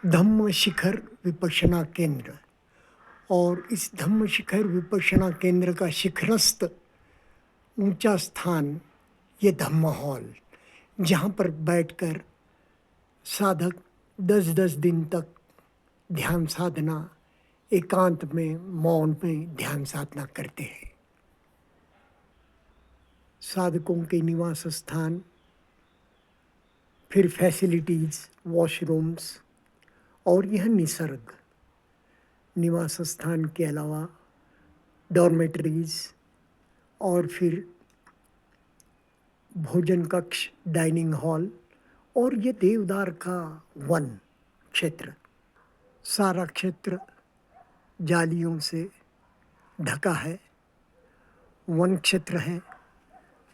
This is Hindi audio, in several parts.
धम्म शिखर विपश्यना केंद्र। और इस धम्म शिखर विपश्यना केंद्र का शिखरस्थ ऊंचा स्थान ये धम्म हॉल, जहाँ पर बैठकर साधक 10-10 दिन तक ध्यान साधना, एकांत में मौन में ध्यान साधना करते हैं। साधकों के निवास स्थान, फिर फैसिलिटीज़, वॉशरूम्स और यह निसर्ग। निवास स्थान के अलावा डॉर्मेटरीज और फिर भोजन कक्ष, डाइनिंग हॉल और ये देवदार का वन क्षेत्र। सारा क्षेत्र जालियों से ढका है। वन क्षेत्र है।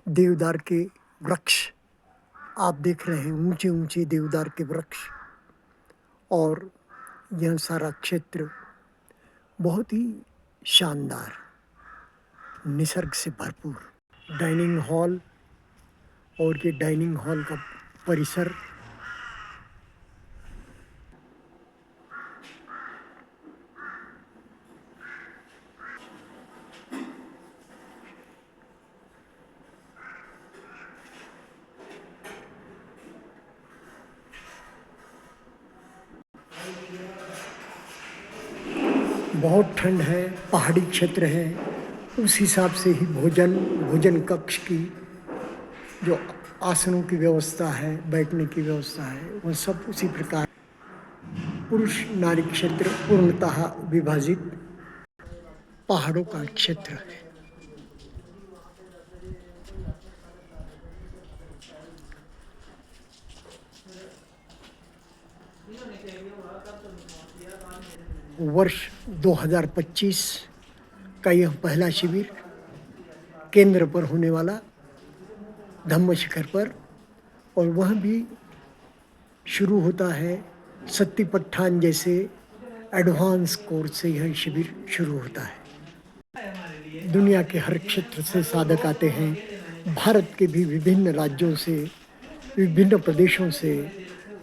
देवदार के वृक्ष आप देख रहे हैं, ऊंचे ऊंचे देवदार के वृक्ष। और यह सारा क्षेत्र बहुत ही शानदार, निसर्ग से भरपूर। डाइनिंग हॉल और ये डाइनिंग हॉल का परिसर बहुत ठंड है, पहाड़ी क्षेत्र है। उस हिसाब से ही भोजन कक्ष की जो आसनों की व्यवस्था है, बैठने की व्यवस्था है, वह सब उसी प्रकार। पुरुष नारी क्षेत्र पूर्णतः विभाजित पहाड़ों का क्षेत्र है। वर्ष 2025 का यह पहला शिविर केंद्र पर होने वाला, धम्म शिखर पर। और वह भी शुरू होता है सत्तिपट्ठान जैसे एडवांस कोर्स से यह शिविर शुरू होता है। दुनिया के हर क्षेत्र से साधक आते हैं। भारत के भी विभिन्न राज्यों से, विभिन्न प्रदेशों से,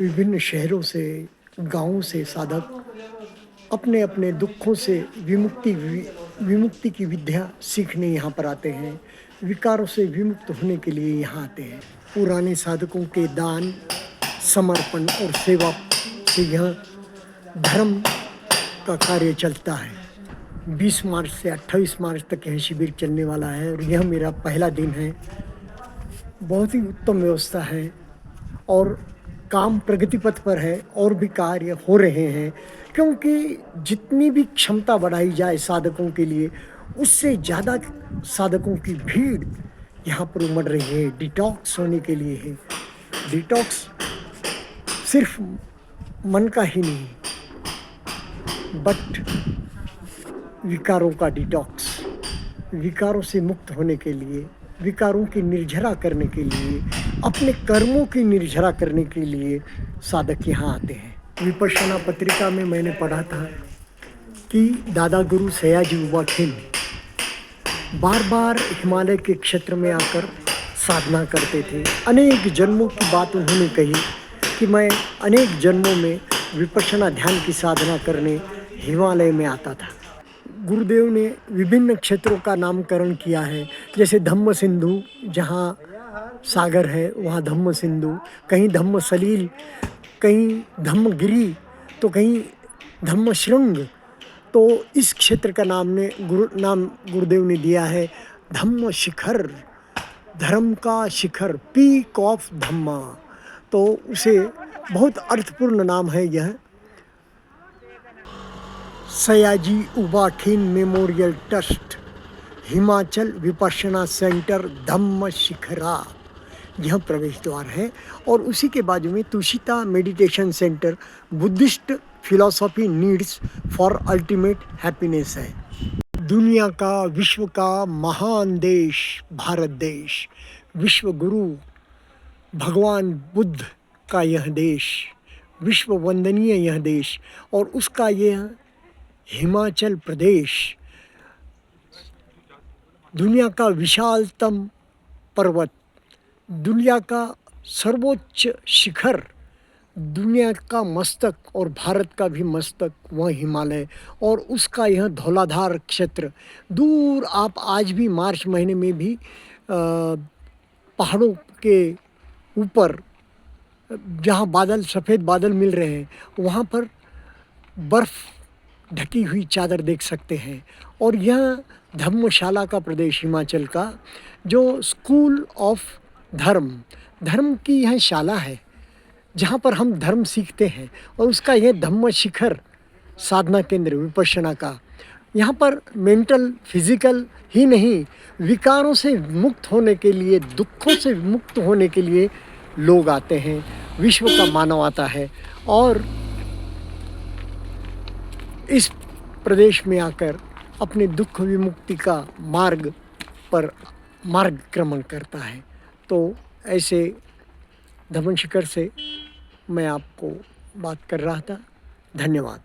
विभिन्न शहरों से, गांवों से साधक अपने अपने दुखों से विमुक्ति की विद्या सीखने यहाँ पर आते हैं। विकारों से विमुक्त होने के लिए यहाँ आते हैं। पुराने साधकों के दान, समर्पण और सेवा से यह धर्म का कार्य चलता है। 20 मार्च से 28 मार्च तक यह शिविर चलने वाला है और यह मेरा पहला दिन है। बहुत ही उत्तम व्यवस्था है और काम प्रगति पथ पर है और भी कार्य हो रहे हैं, क्योंकि जितनी भी क्षमता बढ़ाई जाए साधकों के लिए, उससे ज़्यादा साधकों की भीड़ यहाँ पर उमड़ रही है। डिटॉक्स होने के लिए है। डिटॉक्स सिर्फ मन का ही नहीं, बट विकारों का डिटॉक्स। विकारों से मुक्त होने के लिए, विकारों की निर्जरा करने के लिए, अपने कर्मों की निर्जरा करने के लिए साधक यहाँ आते हैं। विपश्यना पत्रिका में मैंने पढ़ा था कि दादा गुरु सयाजी उबाखेन बार बार हिमालय के क्षेत्र में आकर साधना करते थे। अनेक जन्मों की बात उन्होंने कही कि मैं अनेक जन्मों में विपश्यना ध्यान की साधना करने हिमालय में आता था। गुरुदेव ने विभिन्न क्षेत्रों का नामकरण किया है, जैसे धम्म सिंधु, जहाँ सागर है वहाँ धम्म सिंधु, कहीं धम्म सलील, कहीं धम्मगिरी, तो कहीं धम्म श्रृंग। तो इस क्षेत्र का नाम गुरुदेव ने दिया है धम्म शिखर, धर्म का शिखर, पीक ऑफ धम्मा। तो उसे बहुत अर्थपूर्ण नाम है यह। Sayagyi U Ba Khin memorial trust, Himachal Vipassana centre, Dhamma Shikhara, यह प्रवेश द्वार है। और उसी के बाजू में Tushita meditation centre, Buddhist philosophy needs for ultimate happiness है। दुनिया का, विश्व का महान देश भारत देश, विश्व गुरु भगवान बुद्ध का यह देश, विश्व वंदनीय यह देश, और उसका यह हिमाचल प्रदेश, दुनिया का विशालतम पर्वत, दुनिया का सर्वोच्च शिखर, दुनिया का मस्तक और भारत का भी मस्तक वह हिमालय और उसका यह धौलाधार क्षेत्र दूर। आप आज भी मार्च महीने में भी पहाड़ों के ऊपर जहाँ बादल सफ़ेद बादल मिल रहे हैं वहाँ पर बर्फ़ ढकी हुई चादर देख सकते हैं। और यह धर्मशाला का प्रदेश हिमाचल का जो स्कूल ऑफ धर्म की यह शाला है जहाँ पर हम धर्म सीखते हैं। और उसका यह धम्म शिखर साधना केंद्र विपश्यना का, यहाँ पर मेंटल फिजिकल ही नहीं विकारों से मुक्त होने के लिए, दुखों से मुक्त होने के लिए लोग आते हैं, विश्व का मानव आता है और इस प्रदेश में आकर अपने दुख विमुक्ति का मार्गक्रमण करता है। तो ऐसे धम्म शिखर से मैं आपको बात कर रहा था। धन्यवाद।